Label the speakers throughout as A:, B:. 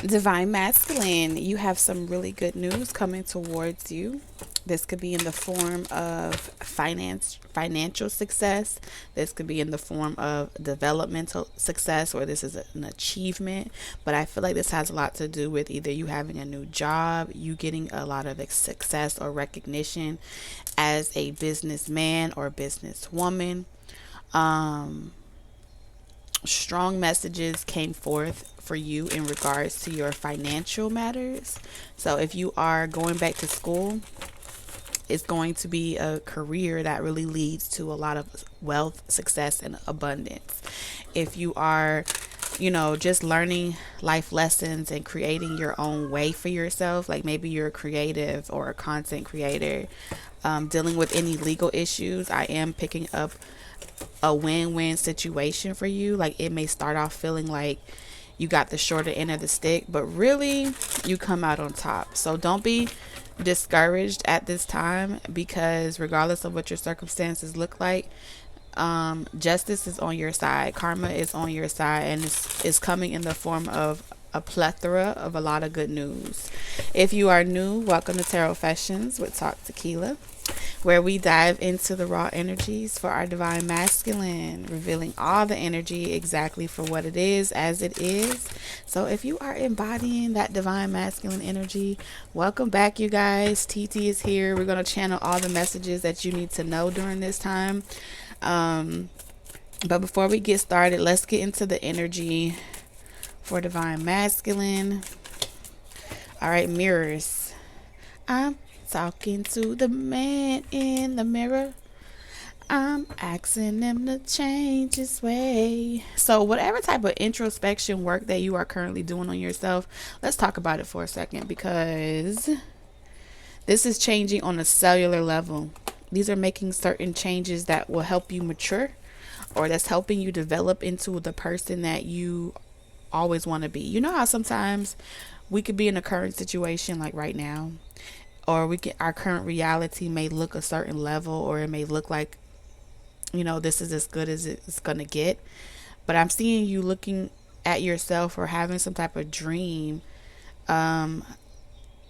A: Divine Masculine, you have some really good news coming towards you. This could be in the form of financial success. This could be in the form of developmental success, or this is an achievement. But I feel like this has a lot to do with either you having a new job, you getting a lot of success or recognition as a businessman or businesswoman. Um, Strong messages came forth for you in regards to your financial matters. So if you are going back to school, it's going to be a career that really leads to a lot of wealth, success, and abundance. If you are, just learning life lessons and creating your own way for yourself, like maybe you're a creative or a content creator, dealing with any legal issues, I am picking up a win-win situation for you. Like it may start off feeling like you got the shorter end of the stick, but really you come out on top. So don't be discouraged at this time, because regardless of what your circumstances look like, justice is on your side, karma is on your side, and it's coming in the form of a plethora of a lot of good news. If you are new, welcome to Tarot Fessions with Talk Tequila, where we dive into the raw energies for our divine masculine, revealing all the energy exactly for what it is, as it is. So if you are embodying that divine masculine energy, welcome back, you guys. TT is here. We're going to channel all the messages that you need to know during this time. But before we get started, let's get into the energy for divine masculine. All right, mirrors. I'm talking to the man in the mirror. I'm asking him to change his way. So whatever type of introspection work that you are currently doing on yourself, let's talk about it for a second, because this is changing on a cellular level. These are making certain changes that will help you mature, or that's helping you develop into the person that you always want to be. You know how sometimes we could be in a current situation like right now, or our current reality may look a certain level, or it may look like, this is as good as it's going to get. But I'm seeing you looking at yourself or having some type of dream,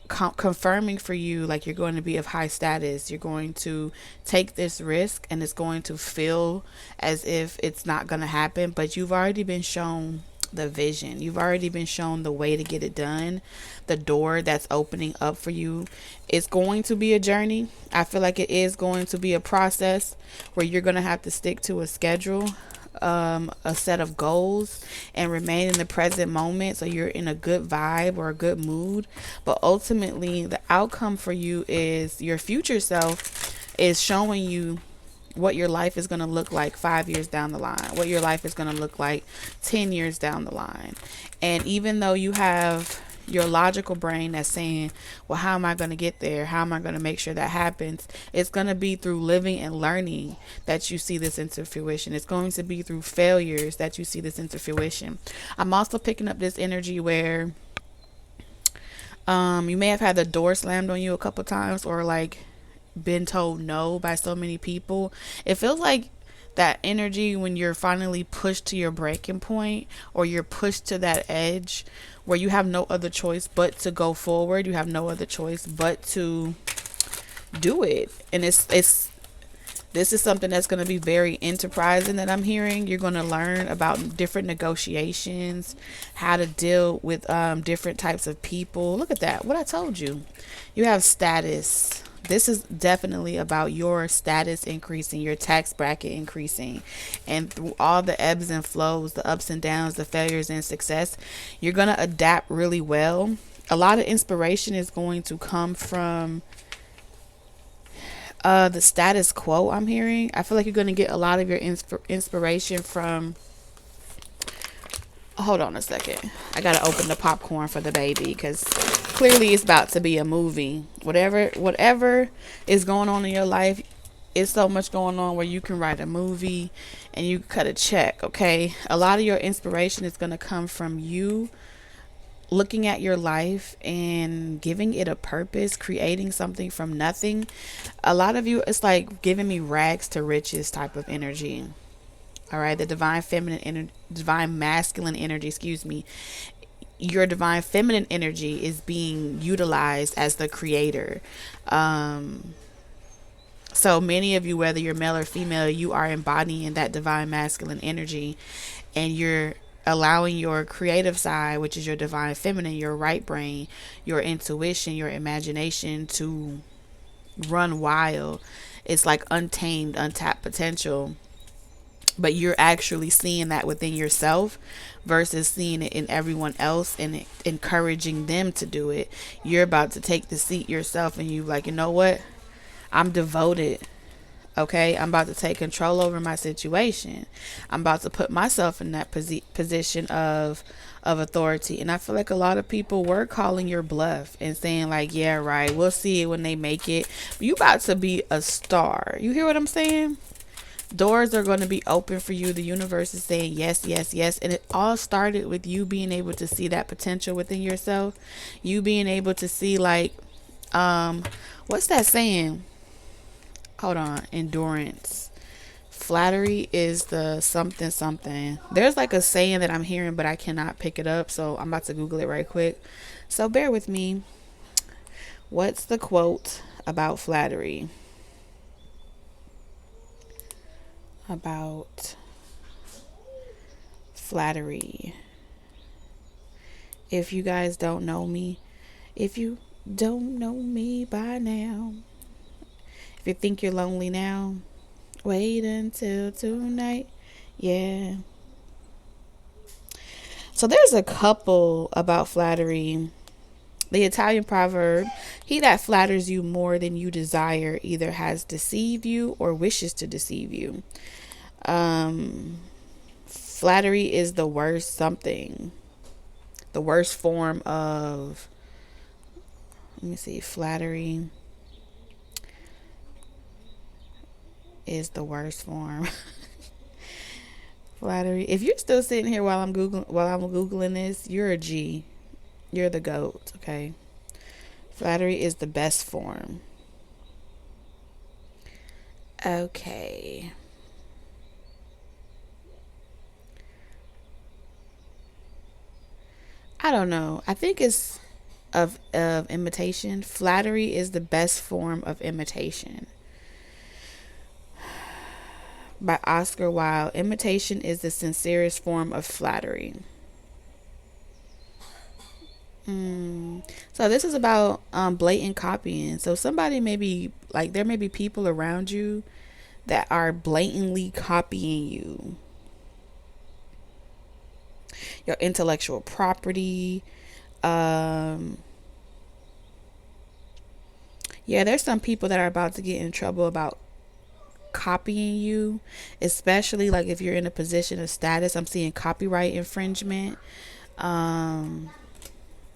A: confirming for you like you're going to be of high status. You're going to take this risk, and it's going to feel as if it's not going to happen, but you've already been shown the vision. You've already been shown the way to get it done, the door that's opening up for you. It's going to be a journey. I feel like it is going to be a process where you're going to have to stick to a schedule, a set of goals, and remain in the present moment so you're in a good vibe or a good mood. But ultimately, the outcome for you is your future self is showing you what your life is going to look like 5 years down the line, what your life is going to look like 10 years down the line. And even though you have your logical brain that's saying, well, how am I going to get there? How am I going to make sure that happens? It's going to be through living and learning that you see this into fruition. It's going to be through failures that you see this into fruition. I'm also picking up this energy where you may have had the door slammed on you a couple times, or like been told no by so many people. It feels like that energy when you're finally pushed to your breaking point, or you're pushed to that edge where you have no other choice but to go forward. You have no other choice but to do it. And this is something that's going to be very enterprising that I'm hearing. You're going to learn about different negotiations, how to deal with different types of people. Look at that. What I told you. You have status. This is definitely about your status increasing, your tax bracket increasing. And through all the ebbs and flows, the ups and downs, the failures and success, you're going to adapt really well. A lot of inspiration is going to come from the status quo, I'm hearing. I feel like you're going to get a lot of your inspiration from... Hold on a second. I got to open the popcorn for the baby, because clearly it's about to be a movie. Whatever is going on in your life, it's so much going on where you can write a movie and you cut a check, okay? A lot of your inspiration is going to come from you looking at your life and giving it a purpose, creating something from nothing. A lot of you, it's like giving me rags to riches type of energy. All right, the divine feminine energy, divine masculine energy, excuse me. your divine feminine energy is being utilized as the creator. So many of you, whether you're male or female, you are embodying that divine masculine energy, and you're allowing your creative side, which is your divine feminine, your right brain, your intuition, your imagination to run wild. It's like untamed, untapped potential, but you're actually seeing that within yourself versus seeing it in everyone else and encouraging them to do it. You're about to take the seat yourself, and you like, you know what, I'm devoted. Okay, I'm about to take control over my situation. I'm about to put myself in that position of authority. And I feel like a lot of people were calling your bluff and saying like, yeah, right, we'll see it when they make it. But you about to be a star. You hear what I'm saying? Doors are going to be open for you. The universe is saying yes, yes, yes. And it all started with you being able to see that potential within yourself. You being able to see like, what's that saying? Hold on. Endurance. Flattery is the something something. There's like a saying that I'm hearing, but I cannot pick it up. So I'm about to Google it right quick. So bear with me. What's the quote about flattery? About flattery. If you guys don't know me, if you don't know me by now, if you think you're lonely now, wait until tonight. Yeah. So there's a couple about flattery. The Italian proverb, he that flatters you more than you desire either has deceived you or wishes to deceive you. Flattery is the worst something. The worst form of, let me see, flattery is the worst form. Flattery. If you're still sitting here while I'm googling this, you're a G. You're the GOAT, okay? Flattery is the best form. Okay. I don't know. I think it's of imitation. Flattery is the best form of imitation. By Oscar Wilde. Imitation is the sincerest form of flattery. So this is about blatant copying. So somebody may be like, there may be people around you that are blatantly copying you. Your intellectual property. Yeah, there's some people that are about to get in trouble about copying you, especially like if you're in a position of status. I'm seeing copyright infringement.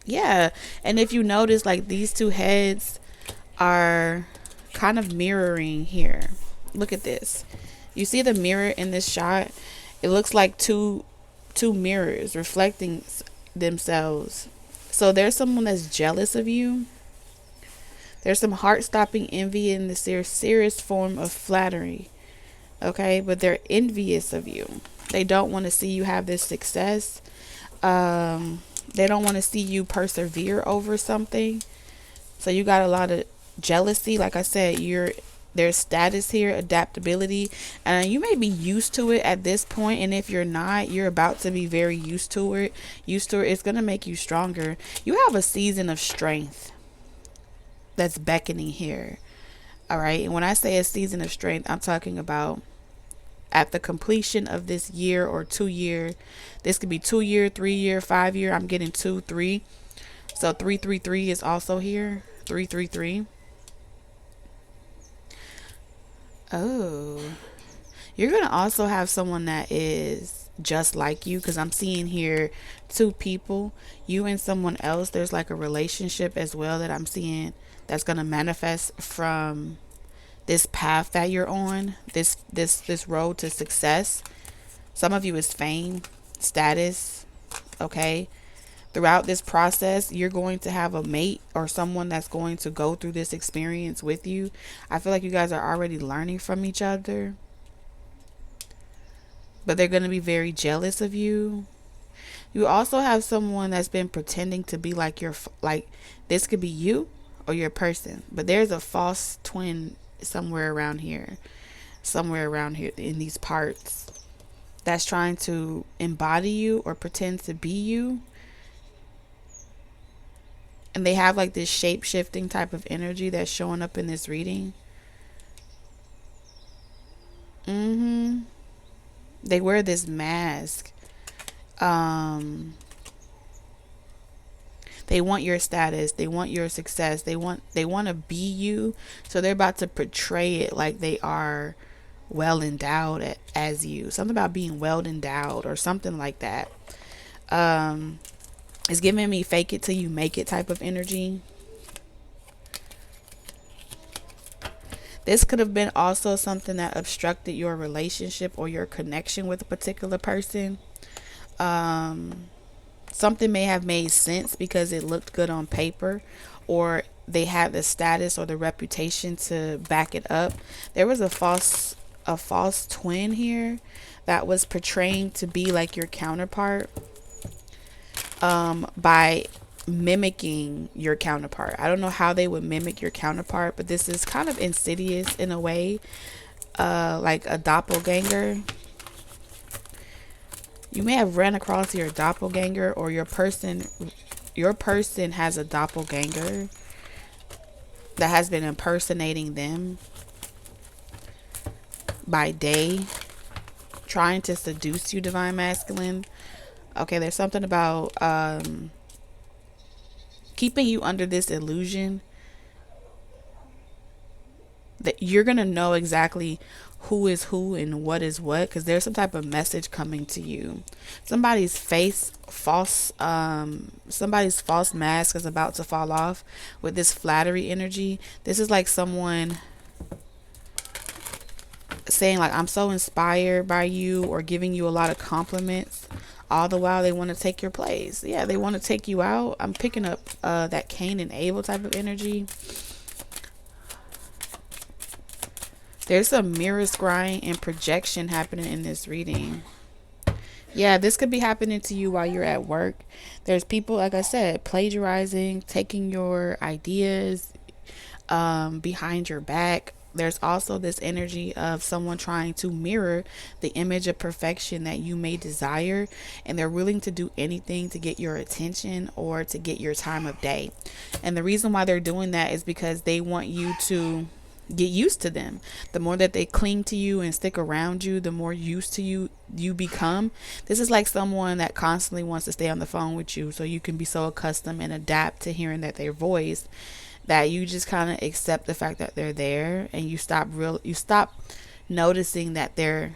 A: Yeah, and if you notice, like these two heads are kind of mirroring here. Look at this. You see the mirror in this shot? It looks like two mirrors reflecting themselves. So there's someone that's jealous of you. There's some heart-stopping envy in the serious form of flattery. Okay, but they're envious of you. They don't want to see you have this success. They don't want to see you persevere over something. So you got a lot of jealousy. Like I said, there's status here, adaptability, and you may be used to it at this point. And if you're not, you're about to be very used to it. It's going to make you stronger. You have a season of strength that's beckoning here. All right. And when I say a season of strength, I'm talking about at the completion of this year or 2 year. This could be 2 year, 3 year, 5 year. I'm getting 2, 3. So 333 is also here. 333. Oh, you're going to also have someone that is just like you, because I'm seeing here 2 people, you and someone else. There's like a relationship as well that I'm seeing that's going to manifest from this path that you're on, this road to success. Some of you is fame, status, okay? Throughout this process, you're going to have a mate or someone that's going to go through this experience with you. I feel like you guys are already learning from each other, but they're going to be very jealous of you. You also have someone that's been pretending to be like like this could be you or your person, but there's a false twin somewhere around here, in these parts, that's trying to embody you or pretend to be you. And they have like this shape shifting type of energy that's showing up in this reading. They wear this mask. They want your status, they want your success, they want to be you, so they're about to portray it like they are well endowed as you. Something about being well endowed or something like that. It's giving me fake it till you make it type of energy. This could have been also something that obstructed your relationship or your connection with a particular person. Something may have made sense because it looked good on paper, or they had the status or the reputation to back it up. There was a false twin here that was portraying to be like your counterpart, by mimicking your counterpart. I don't know how they would mimic your counterpart, but this is kind of insidious in a way, like a doppelganger. You may have ran across your doppelganger, or your person has a doppelganger that has been impersonating them by day, trying to seduce you, divine masculine. Okay, there's something about keeping you under this illusion that you're going to know exactly who is who and what is what, because there's some type of message coming to you. Somebody's false mask is about to fall off with this flattery energy. This is like someone saying like, I'm so inspired by you, or giving you a lot of compliments, all the while they want to take your place. Yeah, they want to take you out. I'm picking up that Cain and Abel type of energy. There's some mirror scrying and projection happening in this reading. Yeah, this could be happening to you while you're at work. There's people, like I said, plagiarizing, taking your ideas behind your back. There's also this energy of someone trying to mirror the image of perfection that you may desire, and they're willing to do anything to get your attention or to get your time of day. And the reason why they're doing that is because they want you to get used to them. The more that they cling to you and stick around you, the more used to you become. This is like someone that constantly wants to stay on the phone with you, so you can be so accustomed and adapt to hearing that their voice, that you just kind of accept the fact that they're there, and you stop noticing that they're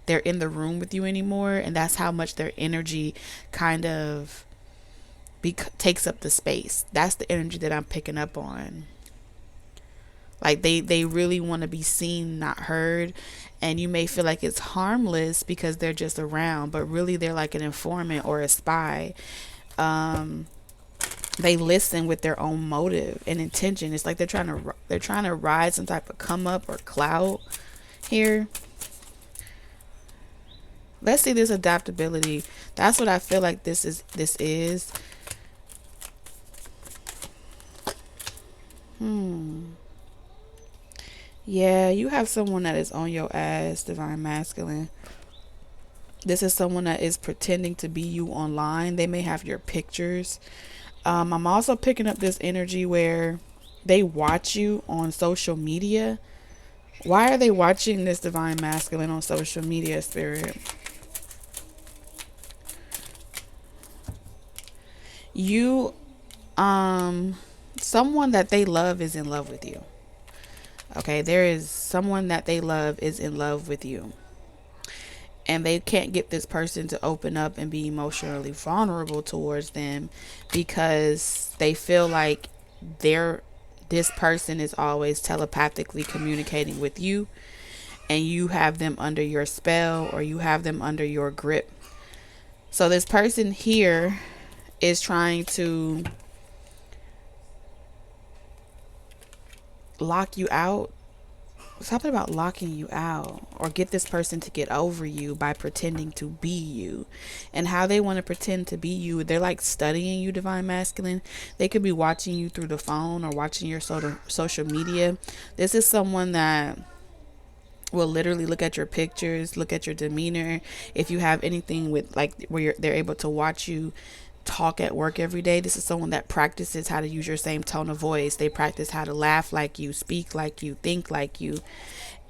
A: in the room with you anymore. And that's how much their energy kind of takes up the space. That's the energy that I'm picking up on. Like they really want to be seen, not heard. And you may feel like it's harmless because they're just around, but really they're like an informant or a spy. They listen with their own motive and intention. It's like they're trying to ride some type of come up or clout here. Let's see this adaptability. That's what I feel like this is. Yeah, you have someone that is on your ass, divine masculine. This is someone that is pretending to be you online. They may have your pictures. I'm also picking up this energy where they watch you on social media. Why are they watching this divine masculine on social media, spirit? You, someone that they love is in love with you. Okay, there is someone that they love is in love with you. And they can't get this person to open up and be emotionally vulnerable towards them, because they feel like this person is always telepathically communicating with you, and you have them under your spell, or you have them under your grip. So this person here is trying to lock you out something about locking you out, or get this person to get over you by pretending to be you. And how they want to pretend to be you, they're like studying you, divine masculine. They could be watching you through the phone or watching your social media. This is someone that will literally look at your pictures, look at your demeanor. If you have anything with like where they're able to watch you talk at work every day, this is someone that practices how to use your same tone of voice. They practice how to laugh like you, speak like you, think like you.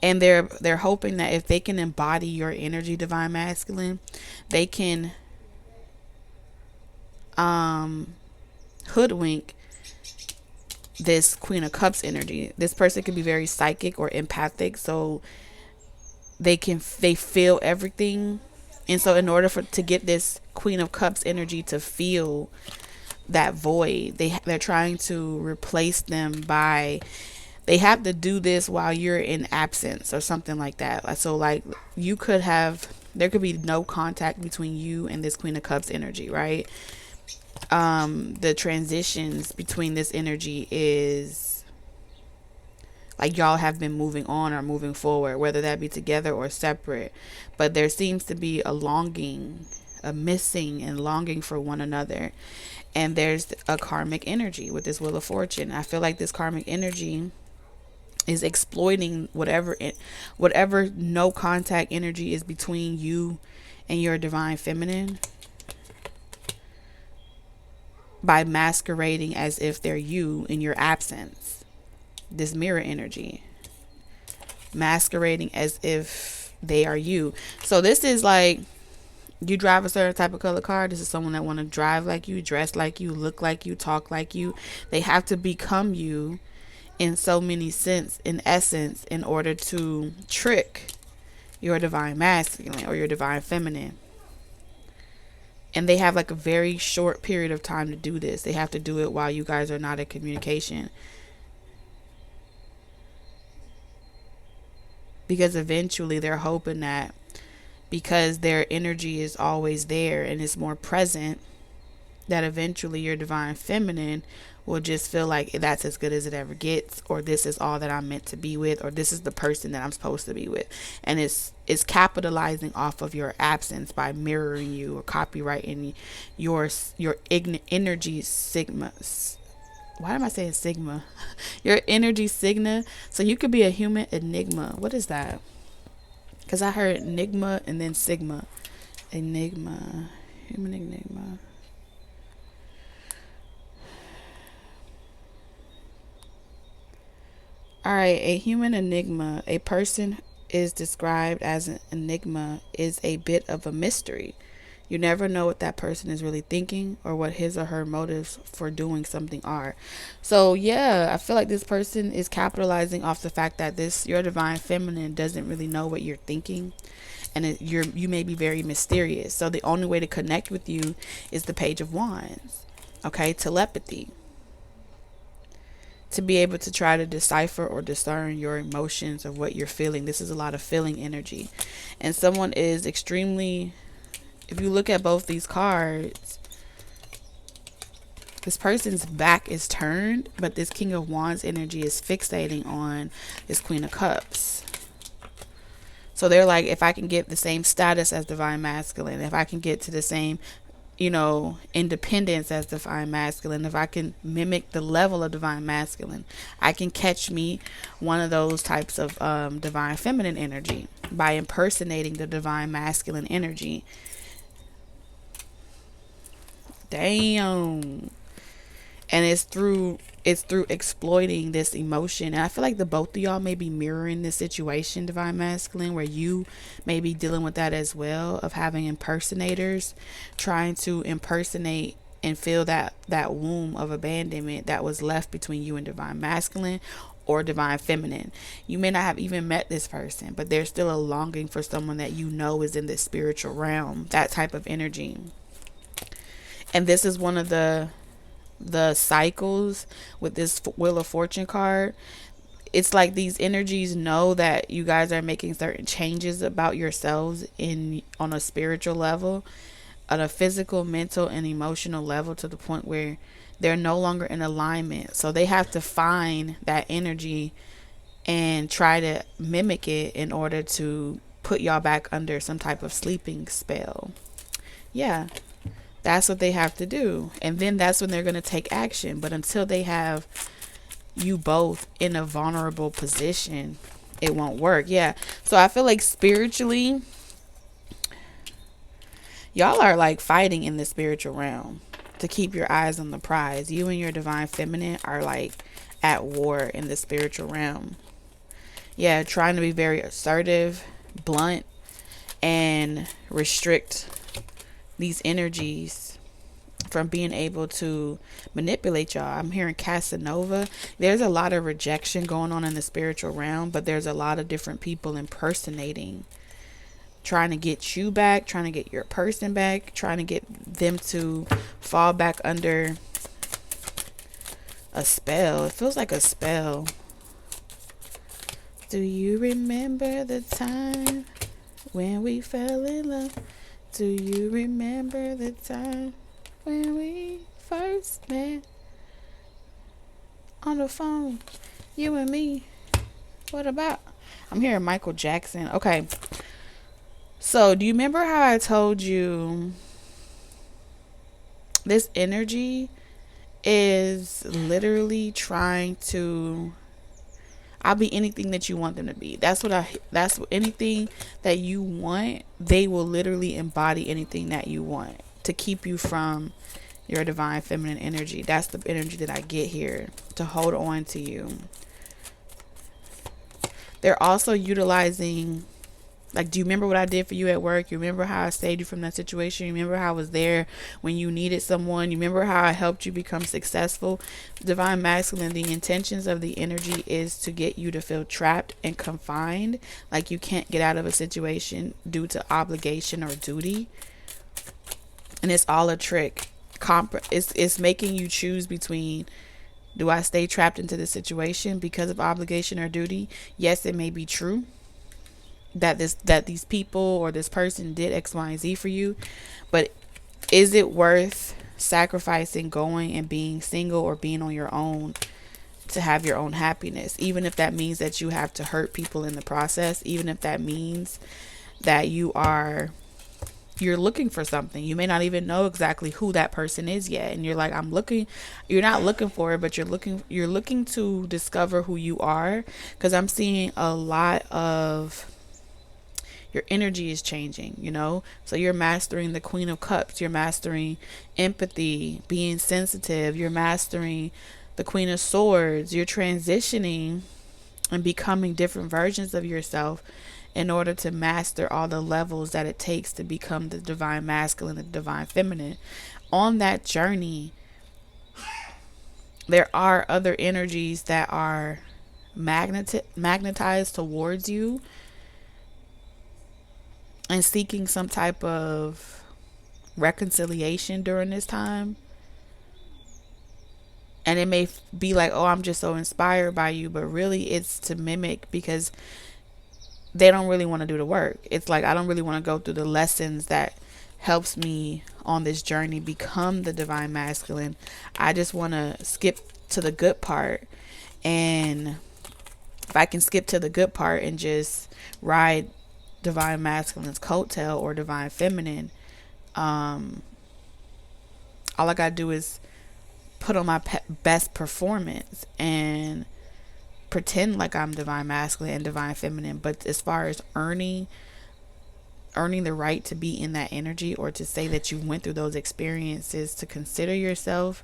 A: And they're hoping that if they can embody your energy, divine masculine, they can hoodwink this Queen of Cups energy. This person could be very psychic or empathic, so they feel everything. And so in order to get this Queen of Cups energy to feel that void, they're trying to replace them by, they have to do this while you're in absence or something like that. So like there could be no contact between you and this Queen of Cups energy, right? The transitions between this energy is like y'all have been moving on or moving forward, whether that be together or separate. But there seems to be a longing, a missing and longing for one another. And there's a karmic energy with this Wheel of Fortune. I feel like this karmic energy is exploiting whatever no contact energy is between you and your divine feminine, by masquerading as if they're you in your absence. This mirror energy, masquerading as if they are you. So this is like, you drive a certain type of color car. This is someone that want to drive like you, dress like you, look like you, talk like you. They have to become you in so many sense, in essence, in order to trick your divine masculine or your divine feminine. And they have like a very short period of time to do this. They have to do it while you guys are not in communication. Because eventually they're hoping that because their energy is always there and it's more present, that eventually your divine feminine will just feel like that's as good as it ever gets, or this is all that I'm meant to be with, or this is the person that I'm supposed to be with. And it's capitalizing off of your absence by mirroring you or copyrighting your energy sigma. Why am I saying sigma? Your energy sigma. So you could be a human enigma. What is that? Because I heard enigma and then sigma. Enigma. Human enigma. Alright, a human enigma. A person is described as an enigma is a bit of a mystery. You never know what that person is really thinking or what his or her motives for doing something are. So yeah, I feel like this person is capitalizing off the fact that your divine feminine doesn't really know what you're thinking, and you may be very mysterious. So the only way to connect with you is the Page of Wands. Okay, telepathy. To be able to try to decipher or discern your emotions of what you're feeling. This is a lot of feeling energy. And someone is extremely, if you look at both these cards, this person's back is turned, but this King of Wands energy is fixating on this Queen of Cups. So they're like, if I can get the same status as divine masculine, if I can get to the same, independence as divine masculine, if I can mimic the level of divine masculine, I can catch me one of those types of divine feminine energy by impersonating the divine masculine energy. Damn. And it's through exploiting this emotion. And I feel like the both of y'all may be mirroring this situation, divine masculine, where you may be dealing with that as well, of having impersonators trying to impersonate and fill that womb of abandonment that was left between you and divine masculine or divine feminine. You may not have even met this person, but there's still a longing for someone that is in the spiritual realm, that type of energy. And this is one of the cycles with this Wheel of Fortune card. It's like these energies know that you guys are making certain changes about yourselves on a spiritual level, on a physical, mental, and emotional level, to the point where they're no longer in alignment. So they have to find that energy and try to mimic it in order to put y'all back under some type of sleeping spell. Yeah, that's what they have to do. And then that's when they're going to take action. But until they have you both in a vulnerable position, it won't work. Yeah. So I feel like spiritually, y'all are like fighting in the spiritual realm to keep your eyes on the prize. You and your divine feminine are like at war in the spiritual realm. Yeah, trying to be very assertive, blunt, and restrict these energies from being able to manipulate y'all. I'm hearing Casanova. There's a lot of rejection going on in the spiritual realm, but there's a lot of different people impersonating, trying to get you back, trying to get your person back, trying to get them to fall back under a spell. It feels like a spell. Do you remember the time when we fell in love? Do you remember the time when we first met on the phone? You and me. What about? I'm hearing Michael Jackson. Okay. So, do you remember how I told you this energy is literally trying to, I'll be anything that you want them to be. That's anything that you want, they will literally embody anything that you want to keep you from your divine feminine energy. That's the energy that I get here, to hold on to you. They're also utilizing, like, do you remember what I did for you at work? You remember how I saved you from that situation? You remember how I was there when you needed someone? You remember how I helped you become successful? Divine masculine, the intentions of the energy is to get you to feel trapped and confined, like you can't get out of a situation due to obligation or duty. And it's all a trick. It's making you choose between, do I stay trapped into the situation because of obligation or duty? Yes, it may be true that these people or this person did X, Y, and Z for you, but is it worth sacrificing going and being single or being on your own to have your own happiness, even if that means that you have to hurt people in the process, even if that means that you're looking for something? You may not even know exactly who that person is yet, and you're like, you're not looking for it, but you're looking to discover who you are, because I'm seeing a lot of your energy is changing, so you're mastering the Queen of Cups, you're mastering empathy, being sensitive, you're mastering the Queen of Swords, you're transitioning and becoming different versions of yourself in order to master all the levels that it takes to become the divine masculine and the divine feminine. On that journey, there are other energies that are magnetized towards you and seeking some type of reconciliation during this time. And it may be like, oh, I'm just so inspired by you, but really it's to mimic, because they don't really want to do the work. It's like, I don't really want to go through the lessons that helps me on this journey become the divine masculine. I just want to skip to the good part. And if I can skip to the good part and just ride divine masculine's coattail or divine feminine, all I gotta do is put on my best performance and pretend like I'm divine masculine and divine feminine. But as far as earning the right to be in that energy, or to say that you went through those experiences, to consider yourself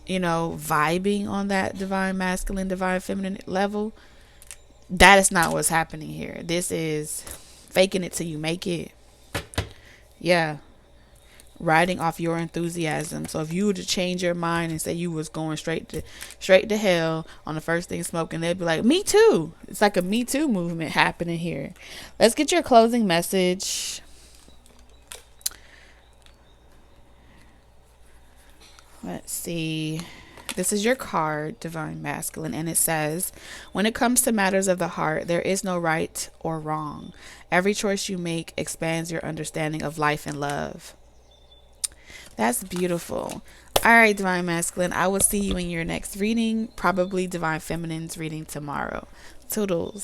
A: vibing on that divine masculine, divine feminine level, that is not what's happening here. This is faking it till you make it. Yeah. Riding off your enthusiasm. So if you were to change your mind and say you was going straight to hell on the first thing smoking, they'd be like, me too. It's like a Me Too movement happening here. Let's get your closing message. Let's see. This is your card, Divine Masculine, and it says, when it comes to matters of the heart, there is no right or wrong. Every choice you make expands your understanding of life and love. That's beautiful. All right, Divine Masculine, I will see you in your next reading, probably Divine Feminine's reading tomorrow. Toodles.